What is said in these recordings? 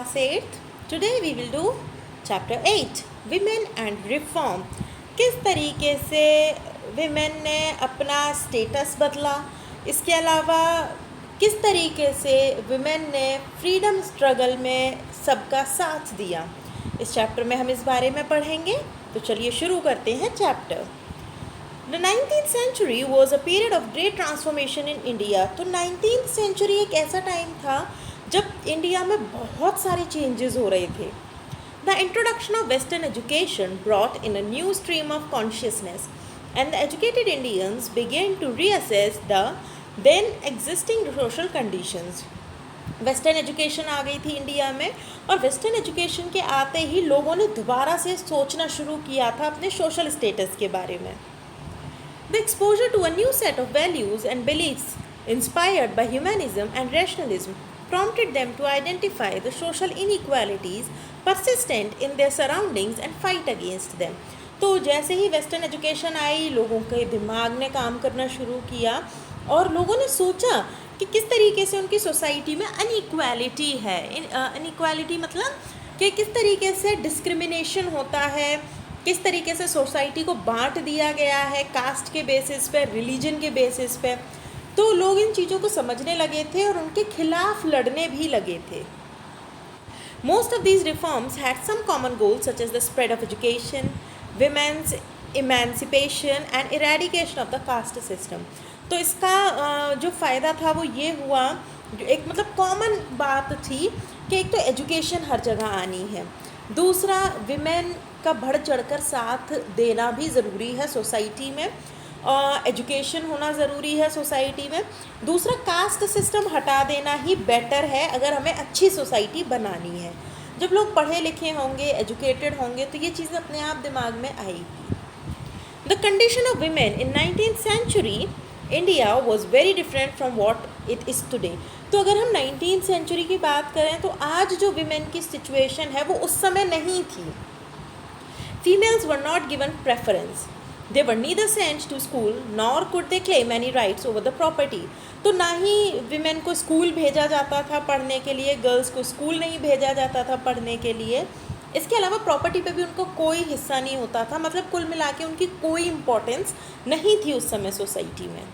Class 8th. Today we will do Chapter 8 Women and Reform. किस तरीके से women ने अपना status बदला, इसके अलावा किस तरीके से women ने freedom struggle में सबका साथ दिया, इस चैप्टर में हम इस बारे में पढ़ेंगे। तो चलिए शुरू करते हैं chapter. The 19th century was a period of great transformation in India. तो 19th century एक ऐसा टाइम था जब इंडिया में बहुत सारे चेंजेस हो रहे थे। The introduction of Western education brought in a new stream of consciousness, and the educated Indians began to reassess the then existing social conditions. Western education आ गई थी इंडिया में, और वेस्टर्न एजुकेशन के आते ही लोगों ने दोबारा से सोचना शुरू किया था अपने सोशल स्टेटस के बारे में। The exposure to a new set of values and beliefs inspired by humanism and rationalism prompted them to identify the social inequalities persistent in their surroundings and fight against them. तो जैसे ही western education I, लोगों के दिमाग ने काम करना शुरू किया और लोगों ने सोचा कि किस तरीके से उनकी सोसाइटी में अनइक्वालिटी है। अनइक्वालिटी मतलब कि किस तरीके से डिस्क्रिमिनेशन होता है, किस तरीके से सोसाइटी को बांट दिया गया है कास्ट के बेसिस पे, रिलीजन के बेसिस पे। तो लोग इन चीज़ों को समझने लगे थे और उनके खिलाफ लड़ने भी लगे थे। Most of these reforms had some common goals such as the spread of education, women's emancipation and eradication of the caste system. तो इसका जो फ़ायदा था वो ये हुआ, जो एक मतलब कॉमन बात थी कि एक तो एजुकेशन हर जगह आनी है, दूसरा विमेन का बढ़ चढ़कर साथ देना भी ज़रूरी है सोसाइटी में, एजुकेशन होना ज़रूरी है सोसाइटी में, दूसरा कास्ट सिस्टम हटा देना ही बेटर है अगर हमें अच्छी सोसाइटी बनानी है। जब लोग पढ़े लिखे होंगे, एजुकेटेड होंगे, तो ये चीज़ें अपने आप दिमाग में आएगी। The condition of women in 19th century India was very different from what it is today. तो अगर हम 19th century की बात करें तो आज जो विमेन की सिचुएशन है वो उस समय नहीं थी। Females were not given preference. They were neither sent to school nor could they claim any rights over the property. तो ना ही विमेन को स्कूल भेजा जाता था पढ़ने के लिए, गर्ल्स को स्कूल नहीं भेजा जाता था पढ़ने के लिए। इसके अलावा प्रॉपर्टी पे भी उनको कोई हिस्सा नहीं होता था, मतलब कुल मिला के उनकी कोई इम्पोर्टेंस नहीं थी उस समय सोसाइटी में।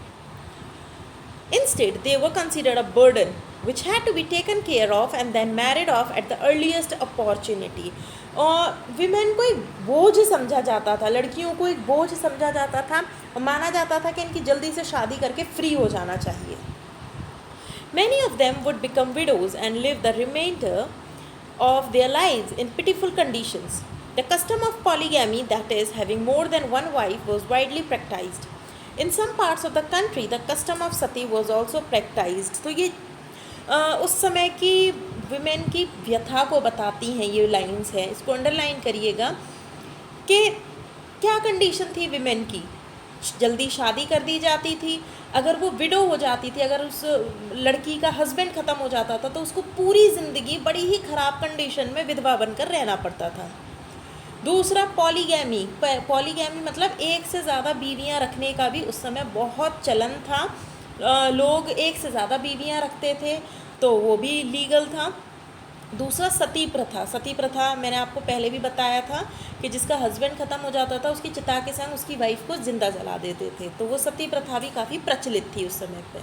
Instead, they were considered a burden which had to be taken care of and then married off at the earliest opportunity. और विमेन को एक बोझ समझा जाता था, लड़कियों को एक बोझ समझा जाता था और माना जाता था कि इनकी जल्दी से शादी करके फ्री हो जाना चाहिए। Many of them would become widows and live the remainder of their lives in pitiful conditions. The custom of polygamy, that is, having more than one wife, was widely practiced. In some parts of the country, the custom of sati was also practiced. तो ये उस समय की women की व्यथा को बताती हैं ये लाइंस हैं, इसको अंडरलाइन करिएगा कि क्या कंडीशन थी विमेन की। जल्दी शादी कर दी जाती थी, अगर वो विडो हो जाती थी, अगर उस लड़की का हस्बैंड ख़त्म हो जाता था तो उसको पूरी ज़िंदगी बड़ी ही ख़राब कंडीशन में विधवा बनकर रहना पड़ता था। दूसरा पॉलीगैमी, पॉलीगैमी मतलब एक से ज़्यादा बीवियां रखने का भी उस समय बहुत चलन था। लोग एक से ज़्यादा बीवियां रखते थे तो वो भी लीगल था। दूसरा सती प्रथा, सती प्रथा मैंने आपको पहले भी बताया था कि जिसका हस्बैंड ख़त्म हो जाता था उसकी चिता के संग उसकी वाइफ को ज़िंदा जला देते थे, तो वो सती प्रथा भी काफ़ी प्रचलित थी उस समय पे।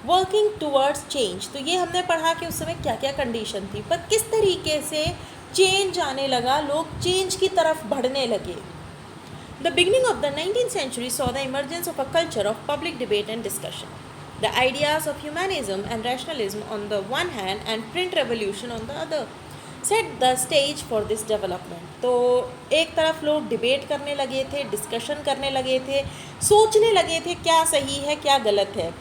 वर्किंग टूवर्ड्स चेंज, तो ये हमने पढ़ा कि उस समय क्या क्या कंडीशन थी, पर किस तरीके से चेंज आने लगा, लोग चेंज की तरफ बढ़ने लगे। The beginning of the 19th century saw the emergence of a culture of public debate and discussion. The ideas of humanism and rationalism on the one hand and print revolution on the other set the stage for this development. तो एक तरफ लोग debate करने लगे थे, discussion करने लगे थे, सोचने लगे थे क्या सही है क्या गलत है।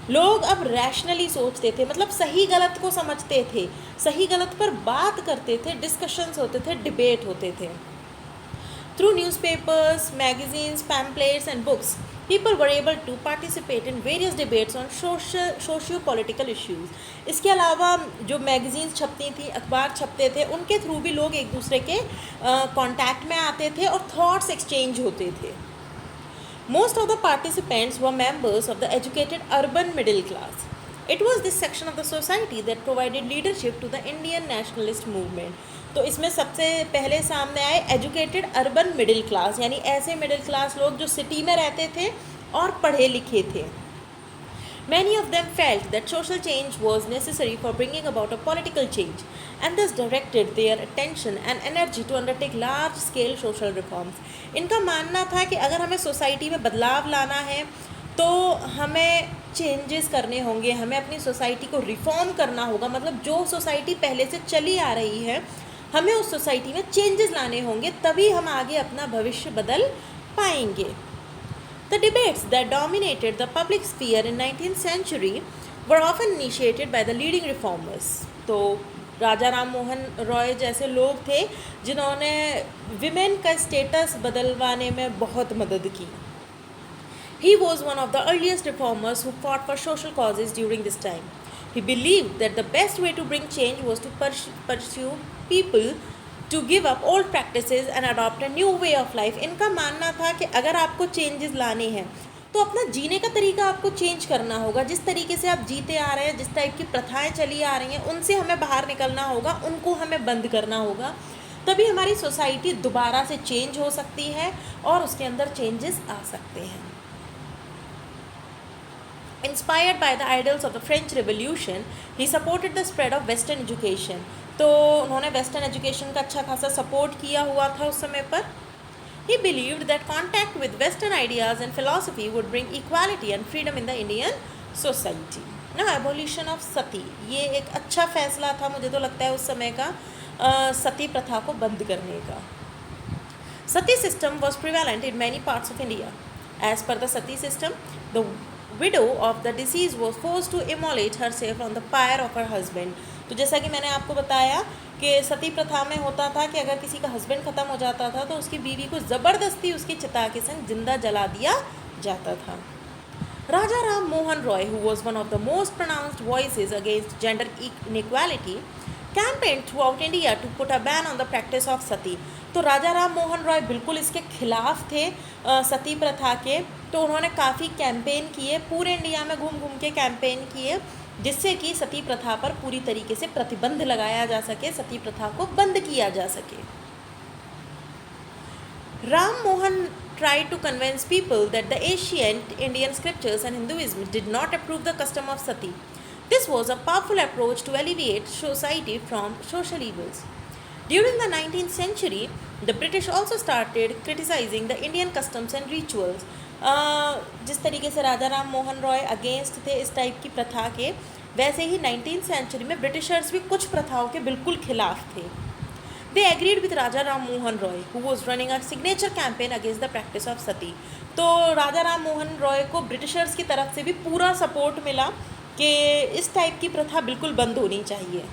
लोग अब रैशनली सोचते थे, मतलब सही गलत को समझते थे, सही गलत पर बात करते थे, डिस्कशंस होते थे, डिबेट होते थे। Through newspapers, magazines, pamphlets and books, people were able to participate in various debates on socio-political issues. इसके अलावा जो मैगज़ीन्स छपती थी, अखबार छपते थे, उनके थ्रू भी लोग एक दूसरे के कांटेक्ट में आते थे और थॉट्स एक्सचेंज होते थे। Most of the participants were members of the educated urban middle class. It was this section of the society that provided leadership to the Indian nationalist movement. तो इसमें सबसे पहले सामने आए एजुकेटेड अर्बन मिडिल क्लास, यानी ऐसे middle class लोग जो सिटी में रहते थे और पढ़े लिखे थे. Many of them felt that social change was necessary for bringing about a political change, and thus directed their attention and energy to undertake large-scale social reforms. इनका मानना था कि अगर हमें सोसाइटी में बदलाव लाना है तो हमें चेंजेस करने होंगे, हमें अपनी सोसाइटी को रिफॉर्म करना होगा. मतलब जो सोसाइटी पहले से चली आ रही है हमें उस सोसाइटी में चेंजेस लाने होंगे, तभी हम आगे अपना भविष्य बदल पाएंगे. The debates that dominated the public sphere in 19th century were often initiated by the leading reformers. तो राजा राम मोहन रॉय जैसे लोग थे जिन्होंने विमेन का स्टेटस बदलवाने में बहुत मदद की. He was one of the earliest reformers who fought for social causes during this time. He believed that the best way to bring change was to pursue people to give up old practices and adopt a new way of life. इनका मानना था कि अगर आपको changes लाने हैं तो अपना जीने का तरीका आपको चेंज करना होगा. जिस तरीके से आप जीते आ रहे हैं, जिस टाइप की प्रथाएं चली आ रही हैं, उनसे हमें बाहर निकलना होगा, उनको हमें बंद करना होगा. तभी हमारी सोसाइटी दोबारा से चेंज हो सकती है और उसके अंदर चेंजेस आ सकते हैं. Inspired by the ideals of the French Revolution, he supported the spread of Western education. तो उन्होंने वेस्टर्न एजुकेशन का अच्छा खासा सपोर्ट किया हुआ था उस समय पर. He believed that contact with Western ideas and philosophy would bring equality and freedom in the Indian society. Now, abolition of sati, ये एक अच्छा फैसला था मुझे तो लगता है उस समय का, सती प्रथा को बंद करने का. Sati system was prevalent in many parts of India. As per the sati system, the widow of the deceased was forced to immolate herself on the pyre of her husband. तो जैसा कि मैंने आपको बताया कि सती प्रथा में होता था कि अगर किसी का हस्बैंड ख़त्म हो जाता था तो उसकी बीवी को ज़बरदस्ती उसकी चिता के संग जिंदा जला दिया जाता था. राजा Ram Mohan Roy, who was one of the most pronounced voices against gender inequality, campaigned throughout India to put a ban on the practice of sati. तो राजा राम मोहन रॉय बिल्कुल इसके खिलाफ थे सती प्रथा के. तो उन्होंने काफ़ी कैंपेन किए, पूरे इंडिया में घूम घूम के कैंपेन किए जिससे कि सती प्रथा पर पूरी तरीके से प्रतिबंध लगाया जा सके, सती प्रथा को बंद किया जा सके. Ram Mohan tried to convince people that the ancient Indian scriptures and Hinduism did not approve the custom of sati. This was a powerful approach to alleviate society from social evils. During the 19th century, the British also started criticizing the Indian customs and rituals. जिस तरीके से Raja Ram Mohan Roy against थे इस type की प्रथा के, वैसे ही 19th century में ब्रिटिशर्स भी कुछ प्रथाओं के बिल्कुल खिलाफ थे. They agreed with Raja Ram Mohan Roy, who was running a signature campaign against the practice of sati. तो राजा राम मोहन रॉय को ब्रिटिशर्स की तरफ से भी पूरा सपोर्ट मिला कि इस टाइप की प्रथा बिल्कुल बंद होनी चाहिए.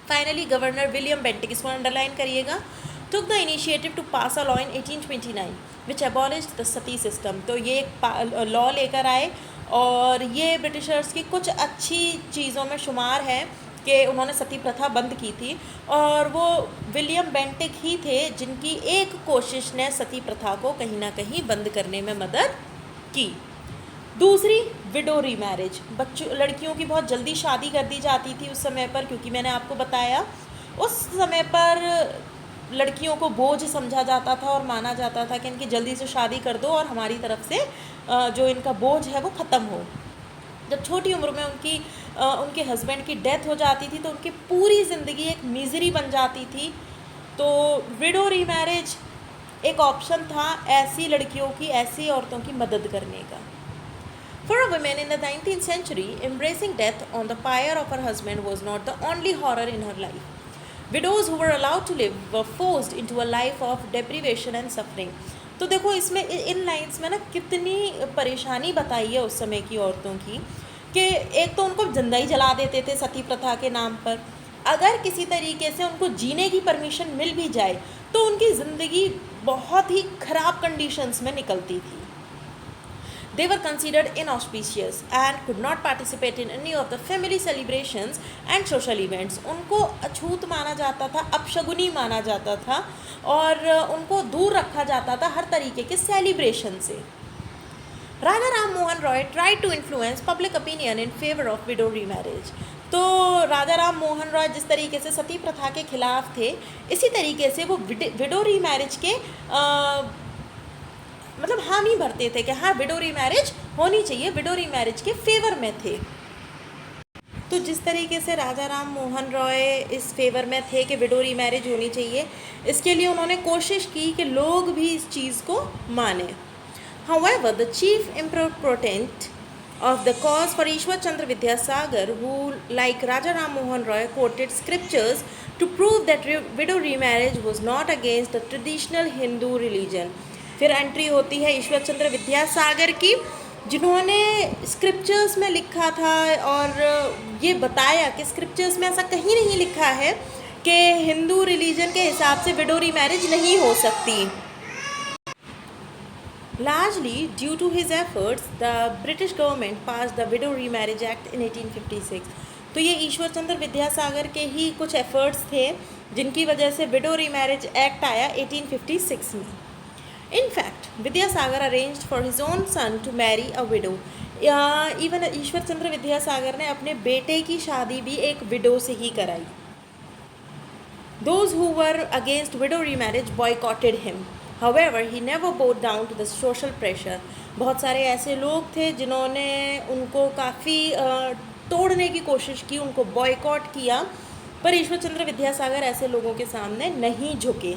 फाइनली गवर्नर विलियम बेंटिक, इसको अंडरलाइन करिएगा, took the initiative to pass a law in 1829 which abolished the sati system. तो ये एक लॉ लेकर आए और ये ब्रिटिशर्स की कुछ अच्छी चीज़ों में शुमार है कि उन्होंने सती प्रथा बंद की थी. और वो विलियम बेंटिक ही थे जिनकी एक कोशिश ने सती प्रथा को कहीं ना कहीं बंद करने में मदद की. दूसरी, विडो रीमैरिज. लड़कियों की बहुत जल्दी शादी कर दी जाती थी उस समय पर, क्योंकि मैंने आपको बताया उस समय पर लड़कियों को बोझ समझा जाता था और माना जाता था कि इनकी जल्दी से शादी कर दो और हमारी तरफ से जो इनका बोझ है वो ख़त्म हो. जब छोटी उम्र में उनके हस्बैंड की डेथ हो जाती थी तो उनकी पूरी ज़िंदगी एक मिज़री बन जाती थी. तो विडो रीमैरिज एक ऑप्शन था ऐसी लड़कियों की, ऐसी औरतों की मदद करने का. For a woman in the 19th century, embracing death on the pyre of her husband was not the only horror in her life. Widows who were allowed to live were forced into a life of deprivation and suffering. तो देखो इसमें इन lines में ना कितनी परेशानी बताई है उस समय की औरतों की कि एक तो उनको जिंदा ही जला देते थे सती प्रथा के नाम पर. अगर किसी तरीके से उनको जीने की परमिशन मिल भी जाए तो उनकी ज़िंदगी बहुत ही ख़राब कंडीशंस में निकलती थी. They were considered inauspicious and could not participate in any of the family celebrations and social events. उनको अछूत माना जाता था, अपशगुनी माना जाता था और उनको दूर रखा जाता था हर तरीके के सेलिब्रेशन से. Raja Ram Mohan Roy try to influence public opinion in favour of widow remarriage. तो राजा राम मोहन रॉय जिस तरीके से सती प्रथा के खिलाफ थे, इसी तरीके से वो विडो रीमैरिज के मतलब हामी भरते थे कि हाँ विडो रीमैरिज होनी चाहिए, विडो रीमैरिज के फेवर में थे। तो जिस तरीके से राजा राम मोहन रॉय इस फेवर में थे कि विडो रीमैरिज होनी चाहिए, इसके लिए उन्होंने कोशिश की कि लोग भी इस चीज़ को माने। However, the chief important of the cause for Ishwar Chandra Vidyasagar, who, like Raja Ram Mohan Roy, quoted scriptures to prove that widow remarriage was not against the traditional Hindu religion. फिर entry होती है ईश्वर चंद्र विद्यासागर की, जिन्होंने scriptures में लिखा था और ये बताया कि स्क्रिप्चर्स में ऐसा कहीं नहीं लिखा है कि हिंदू रिलीजन के हिसाब से विडो रीमैरिज नहीं हो सकती। Largely due to his efforts, the British government passed the Widow Remarriage Act in 1856. तो ये ईश्वर चंद्र विद्यासागर के ही कुछ एफर्ट्स थे जिनकी वजह से विडो रीमैरिज एक्ट आया 1856 में। In fact, Vidyasagar arranged for his own son to marry a widow. Even Ishwar Chandra Vidyasagar ने अपने बेटे की शादी भी एक विडो से ही कराई। Those who were against widow remarriage boycotted him. However, he never bowed down to the social pressure. बहुत सारे ऐसे लोग थे जिन्होंने उनको काफ़ी तोड़ने की कोशिश की, उनको बॉयकॉट किया, पर ईश्वर चंद्र विद्यासागर ऐसे लोगों के सामने नहीं झुके।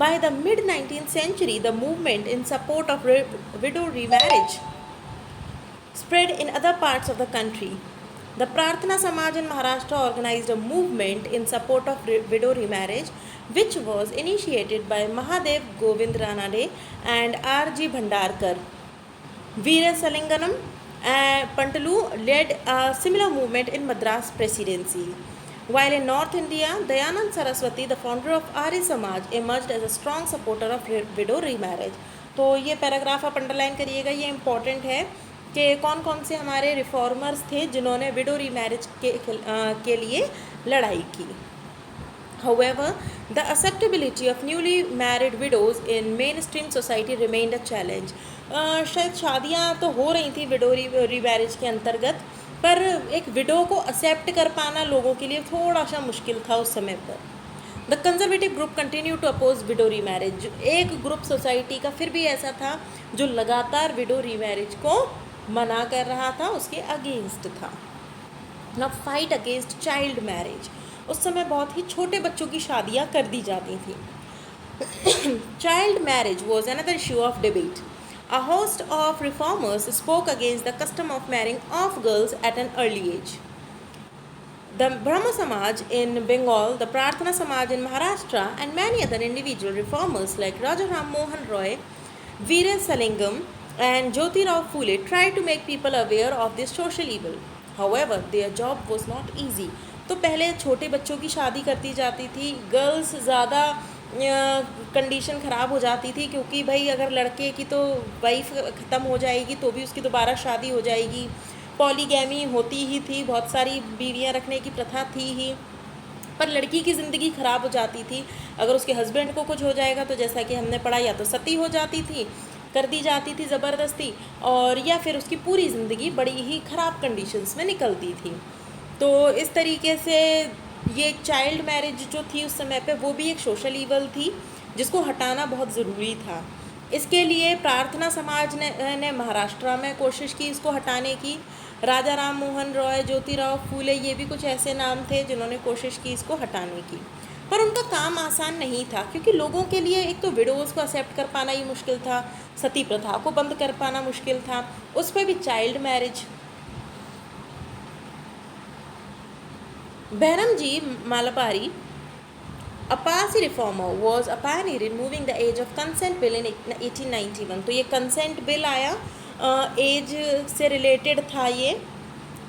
By the mid-19th century, the movement in support of widow remarriage spread in other parts of the country. The Prarthana Samaj in Maharashtra organized a movement in support of widow remarriage, which was initiated by Mahadev Govind Ranade and R.G. Bhandarkar. Veera Salinganam and Pantalu led a similar movement in Madras Presidency. While in North India, Dayanand Saraswati, the founder of Arya Samaj, emerged as a strong supporter of widow remarriage. तो ये paragraph आप underline करिएगा, ये important है कि कौन कौन से हमारे रिफॉर्मर्स थे जिन्होंने विडो रीमैरिज के लिए लड़ाई की। However, the acceptability of newly married widows in mainstream society remained a challenge. शायद शादियाँ तो हो रही थी विडो रीमैरिज के अंतर्गत, पर एक विडो को एक्सेप्ट कर पाना लोगों के लिए थोड़ा सा मुश्किल था उस समय पर। The conservative group continue to oppose widow remarriage. एक ग्रुप सोसाइटी का फिर भी ऐसा था जो लगातार विडो रीमैरिज को मना कर रहा था, उसके अगेंस्ट था। Now fight against child marriage. उस समय बहुत ही छोटे बच्चों की शादियाँ कर दी जाती थी। Child marriage was another issue of debate. A host of reformers spoke against the custom of marrying off girls at an early age. The Brahma Samaj in Bengal, the Prarthana Samaj in Maharashtra, and many other individual reformers like Raja Ram Mohan Roy, Veera Salingam, and Jyoti Rao Phule tried to make people aware of this social evil. However, their job was not easy. तो पहले छोटे बच्चों की शादी करती जाती थी, girls ज़्यादा कंडीशन ख़राब हो जाती थी, क्योंकि भाई अगर लड़के की तो वाइफ ख़त्म हो जाएगी तो भी उसकी दोबारा शादी हो जाएगी। पॉलीगैमी होती ही थी, बहुत सारी बीवियां रखने की प्रथा थी ही, पर लड़की की ज़िंदगी ख़राब हो जाती थी। अगर उसके हस्बैंड को कुछ हो जाएगा तो जैसा कि हमने पढ़ा, या तो सती हो जाती थी, कर दी जाती थी ज़बरदस्ती, और या फिर उसकी पूरी ज़िंदगी बड़ी ही ख़राब कंडीशंस में निकलती थी। तो इस तरीके से ये चाइल्ड मैरिज जो थी उस समय पे, वो भी एक सोशल ईवल थी जिसको हटाना बहुत ज़रूरी था। इसके लिए प्रार्थना समाज ने महाराष्ट्र में कोशिश की इसको हटाने की। राजा राम मोहन रॉय, ज्योतिराव फूले, ये भी कुछ ऐसे नाम थे जिन्होंने कोशिश की इसको हटाने की, पर उनका काम आसान नहीं था, क्योंकि लोगों के लिए एक तो विडोज़ को एक्सेप्ट कर पाना ही मुश्किल था, सती प्रथा को बंद कर पाना मुश्किल था, उस पर भी child marriage. Behramji Malabari, a Parsi reformer, was a pioneer in moving the age of consent bill in 1891. तो ये consent bill आया, एज से रिलेटेड था ये।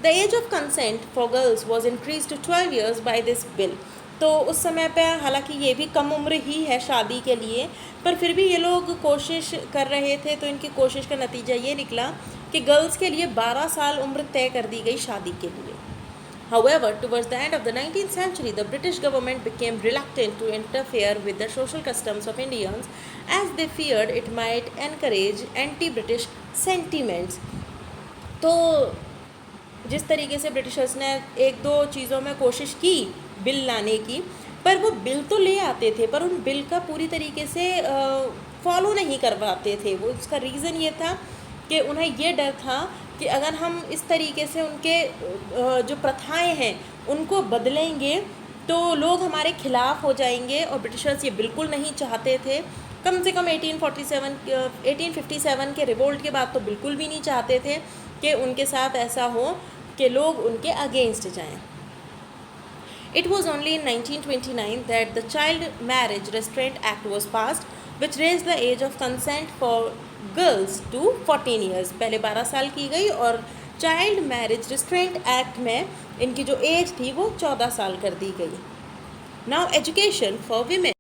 The age of consent for girls was increased to 12 years by this bill. तो उस समय पे हालांकि ये भी कम उम्र ही है शादी के लिए, पर फिर भी ये लोग कोशिश कर रहे थे, तो इनकी कोशिश का नतीजा ये निकला कि गर्ल्स के लिए 12 साल उम्र तय कर दी गई शादी के लिए। However, towards the end of the 19th century, the British government became reluctant to interfere with the social customs of Indians, as they feared it might encourage anti-British sentiments. तो जिस तरीके से ब्रिटिशर्स ने एक दो चीज़ों में कोशिश की बिल लाने की, पर वो बिल तो ले आते थे पर उन बिल का पूरी तरीके से फॉलो नहीं करवाते थे। वो उसका रीज़न ये था कि उन्हें ये डर था कि अगर हम इस तरीके से उनके जो प्रथाएं हैं उनको बदलेंगे तो लोग हमारे खिलाफ़ हो जाएंगे, और ब्रिटिशर्स ये बिल्कुल नहीं चाहते थे। कम से कम 1857 के रिवोल्ट के बाद तो बिल्कुल भी नहीं चाहते थे कि उनके साथ ऐसा हो कि लोग उनके अगेंस्ट जाएं। It was only in 1929 that the Child Marriage Restraint Act was passed, which raised the age of consent for girls to 14 years. पहले 12 साल की गई और चाइल्ड मैरिज रिस्ट्रेंट एक्ट में इनकी जो एज थी वो 14 साल कर दी गई। Now education for women.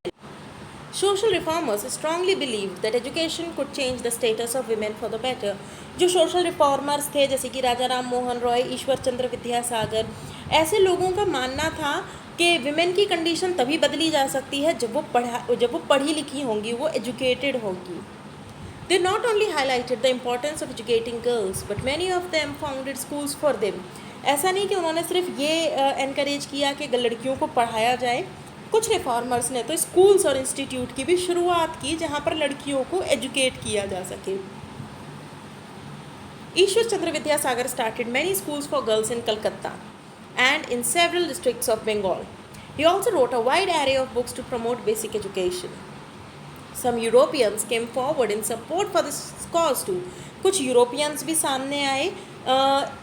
Social reformers strongly believed that education could change the status of women for the better. जो सोशल रिफॉर्मर्स थे जैसे कि राजा राम मोहन रॉय, ईश्वर चंद्र विद्यासागर, ऐसे लोगों का मानना था कि विमेन की कंडीशन तभी बदली जा सकती है जब वो पढ़ी लिखी होंगी, वो एजुकेटेड होंगी। They not only highlighted the importance of educating girls, but many of them founded schools for them. ऐसा नहीं कि उन्होंने सिर्फ ये एनकरेज किया कि लड़कियों को पढ़ाया जाए, कुछ रिफॉर्मर्स ने तो स्कूल्स और इंस्टीट्यूट की भी शुरुआत की जहाँ पर लड़कियों को एजुकेट किया जा सके। ईश्वर Chandra Vidyasagar started many schools for girls in Calcutta and in several districts of Bengal. He also wrote a wide array of books to promote basic education. Some Europeans came forward in support for this cause too. कुछ Europeans भी सामने आए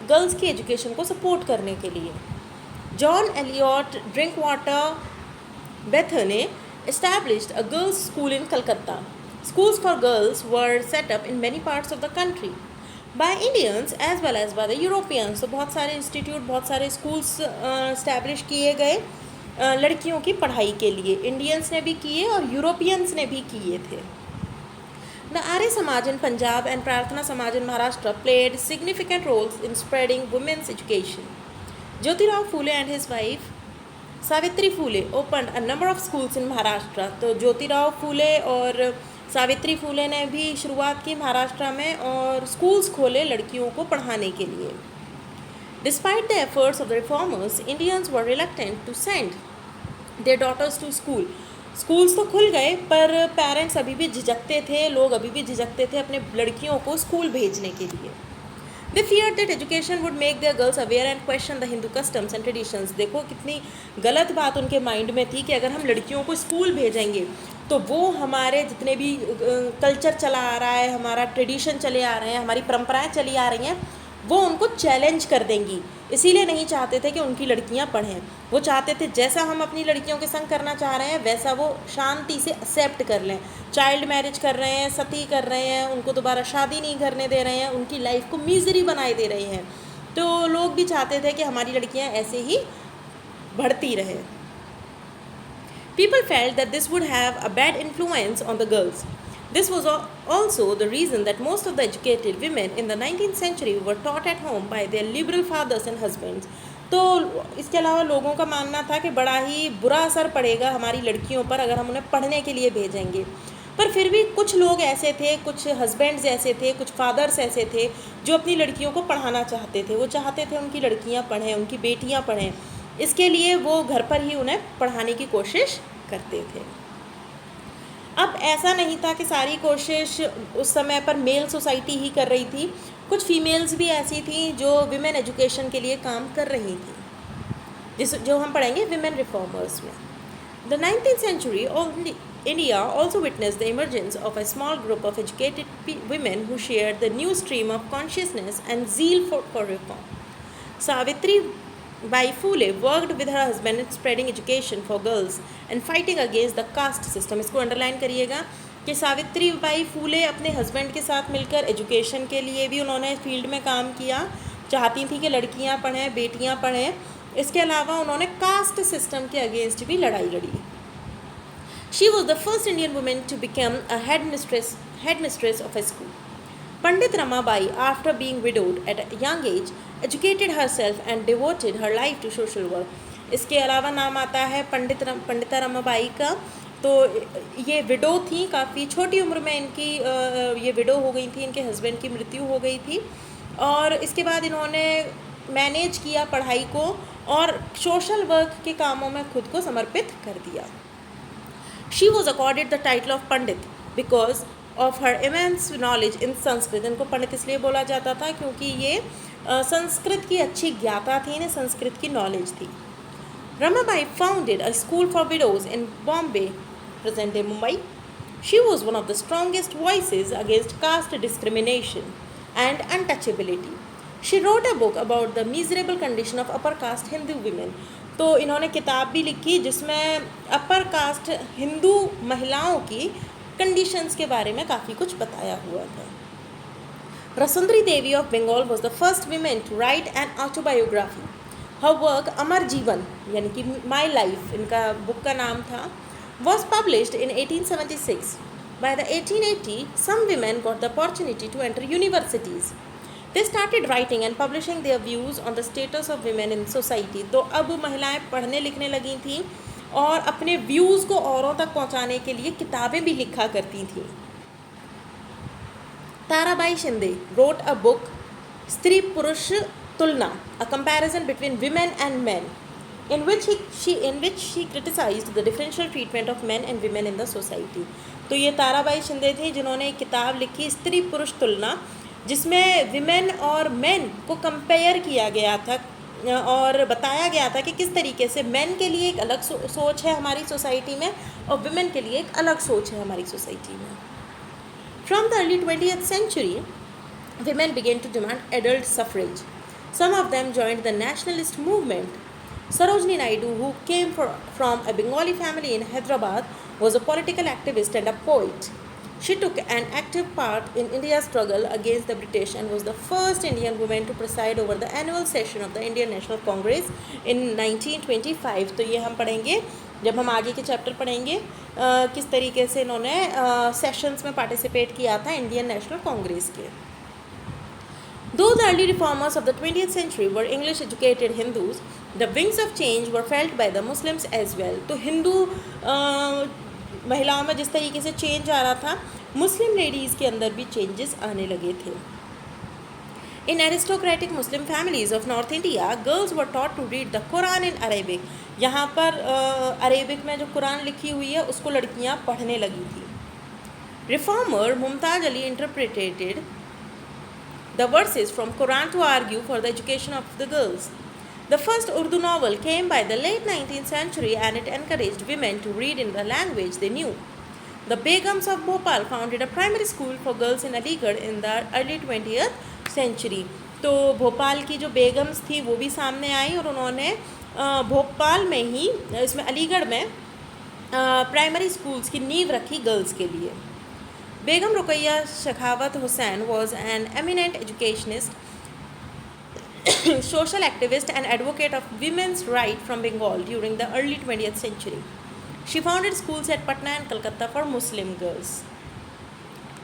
girls की education को support करने के लिए। John Elliott ड्रिंकवाटर Bethar ने established a girls' school in Calcutta. Schools for girls were set up in many parts of the country by Indians as well as by the Europeans. तो बहुत सारे institute, बहुत सारे स्कूल्स इस्टेब्लिश किए गए लड़कियों की पढ़ाई के लिए। इंडियंस ने भी किए और यूरोपियंस ने भी किए थे। The Arya Samaj in Punjab and Prarthana Samaj in Maharashtra played significant roles in spreading women's education. Jyotirao Phule and his wife Savitri Phule opened a number of schools in Maharashtra. तो ज्योतिराव फूले और सावित्री फूले ने भी शुरुआत की महाराष्ट्र में और schools खोले लड़कियों को पढ़ाने के लिए। Despite the efforts of the reformers, Indians were reluctant to send their daughters to school. Schools तो खुल गए पर पेरेंट्स अभी भी झिझकते थे, लोग अभी भी झिझकते थे अपने लड़कियों को स्कूल भेजने के लिए। They feared that education would make their girls aware and question the Hindu customs and traditions. देखो कितनी गलत बात उनके माइंड में थी कि अगर हम लड़कियों को स्कूल भेजेंगे तो वो हमारे जितने भी कल्चर चला आ रहा है, हमारा ट्रेडिशन चले आ रहे हैं, हमारी परंपराएं चली आ रही हैं, वो उनको चैलेंज कर देंगी। इसीलिए नहीं चाहते थे कि उनकी लड़कियां पढ़ें। वो चाहते थे जैसा हम अपनी लड़कियों के संग करना चाह रहे हैं वैसा वो शांति से एक्सेप्ट कर लें। चाइल्ड मैरिज कर रहे हैं, सती कर रहे हैं, उनको दोबारा शादी नहीं करने दे रहे हैं, उनकी लाइफ को मिजरी बनाए दे रहे हैं। तो लोग भी चाहते थे कि हमारी लड़कियां ऐसे ही बढ़ती रहें। People felt that this would have a bad influence on the girls. This was also the reason that most of the educated women in the 19th century were taught at home by their liberal fathers and husbands. तो इसके अलावा लोगों का मानना था कि बड़ा ही बुरा असर पड़ेगा हमारी लड़कियों पर अगर हम उन्हें पढ़ने के लिए भेजेंगे। पर फिर भी कुछ लोग ऐसे थे, कुछ हस्बैंड्स ऐसे थे, कुछ फादर्स ऐसे थे जो अपनी लड़कियों को पढ़ाना चाहते थे। वो चाहते थे उनकी लड़कियां पढ़ें, उनकी बेटियां पढ़ें, इसके लिए वो घर पर ही उन्हें पढ़ाने की कोशिश करते थे। अब ऐसा नहीं था कि सारी कोशिश उस समय पर मेल सोसाइटी ही कर रही थी, कुछ फीमेल्स भी ऐसी थी जो विमेन एजुकेशन के लिए काम कर रही थी, जो हम पढ़ेंगे विमेन रिफॉर्मर्स में। The 19th century India also witnessed the emergence of a small group of educated women who shared the new stream of consciousness and zeal for reform. Savitri Bai Phule worked with her husband in spreading education for girls and fighting against the caste system. इसको underline करिएगा कि Savitri by फूले अपने husband के साथ मिलकर education के लिए भी उन्होंने फील्ड में काम किया, चाहती थी कि लड़कियां पढ़ें, बेटियां पढ़ें। इसके अलावा उन्होंने कास्ट सिस्टम के अगेंस्ट भी लड़ाई लड़ी। She was the first Indian woman to become a headmistress of a school. Pandit Ramabai, after being widowed at a young age, educated herself and devoted her life to social work. इसके अलावा नाम आता है पंडिता रमाबाई का। तो ये window थी, काफ़ी छोटी उम्र में इनकी ये विडो हो गई थी, इनके हस्बैंड की मृत्यु हो गई थी। और इसके बाद इन्होंने मैनेज किया पढ़ाई को और सोशल वर्क के कामों में खुद को समर्पित कर दिया। She was accorded the title of Pandit because of her immense knowledge in Sanskrit. इनको पंडित इसलिए बोला जाता था क्योंकि ये संस्कृत की अच्छी ज्ञाता थी, इन्हें संस्कृत की नॉलेज थी। Ramabai founded a school for widows in Bombay, present-day Mumbai. She was one of the strongest voices against caste discrimination and untouchability. She wrote a book about the miserable condition of upper caste Hindu women. तो इन्होंने किताब भी लिखी जिसमें upper caste Hindu महिलाओं की conditions के बारे में काफ़ी कुछ बताया हुआ था। Rassundari Devi of Bengal was the first woman to write an autobiography. Her work अमर जीवन यानी कि माई लाइफ इनका बुक का नाम था, was published in 1876. By the 1880, some women got the opportunity to enter universities. They started writing and publishing their views on the status of women in society. तो अब महिलाएं पढ़ने लिखने लगी थीं और अपने व्यूज़ को औरों तक पहुंचाने के लिए किताबें भी लिखा करती थीं। Tarabai Shinde wrote a book, स्त्री पुरुष Tulna, a comparison between women and men, in which she criticized the differential treatment of men and women in the society. तो ये ताराबाई शिंदे थी जिन्होंने एक किताब लिखी स्त्री पुरुष तुलना, जिसमें विमेन और मेन को कंपेयर किया गया था और बताया गया था कि किस तरीके से मेन के लिए एक अलग सोच है हमारी सोसाइटी में और विमेन के लिए एक अलग सोच है हमारी सोसाइटी में। From the early 20th century, women began to demand adult suffrage. Some of them joined the nationalist movement. Sarojini Naidu, who came from a Bengali family in Hyderabad, was a political activist and a poet. She took an active part in India's struggle against the British and was the first Indian woman to preside over the annual session of the Indian National Congress in 1925. तो ये हम पढ़ेंगे जब हम आगे के chapter पढ़ेंगे किस तरीके से इन्होंने सेशंस में पार्टिसिपेट किया था इंडियन नेशनल कांग्रेस के। Though the early reformers of the 20th century were English-educated Hindus, the wings of change were felt by the Muslims as well. तो हिंदू महिलाओं में जिस तरीके से चेंज आ रहा था, मुस्लिम लेडीज़ के अंदर भी चेंजेस आने लगे थे। In aristocratic Muslim families of North India, girls were taught to read the Quran in Arabic. यहाँ पर अरेबिक में जो कुरान लिखी हुई है उसको लड़कियाँ पढ़ने लगी थी। Reformer Mumtaz Ali interpreted the verses from Quran to argue for the education of the girls. The first Urdu novel came by the late 19th century and it encouraged women to read in the language they knew. The Begums of Bhopal founded a primary school for girls in Aligarh in the early 20th century. तो भोपाल की जो बेगम्स थी वो भी सामने आई और उन्होंने भोपाल में ही इसमें अलीगढ़ में प्राइमरी स्कूल्स की नींव रखी गर्ल्स के लिए। Begum Ruqayya Shekhawat Hussain was an eminent educationist, social activist and advocate of women's rights from Bengal during the early 20th century. She founded schools at Patna and Calcutta for Muslim girls.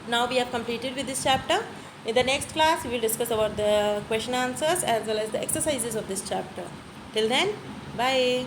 Now we have completed with this chapter. In the next class, we will discuss about the question answers as well as the exercises of this chapter. Till then, bye.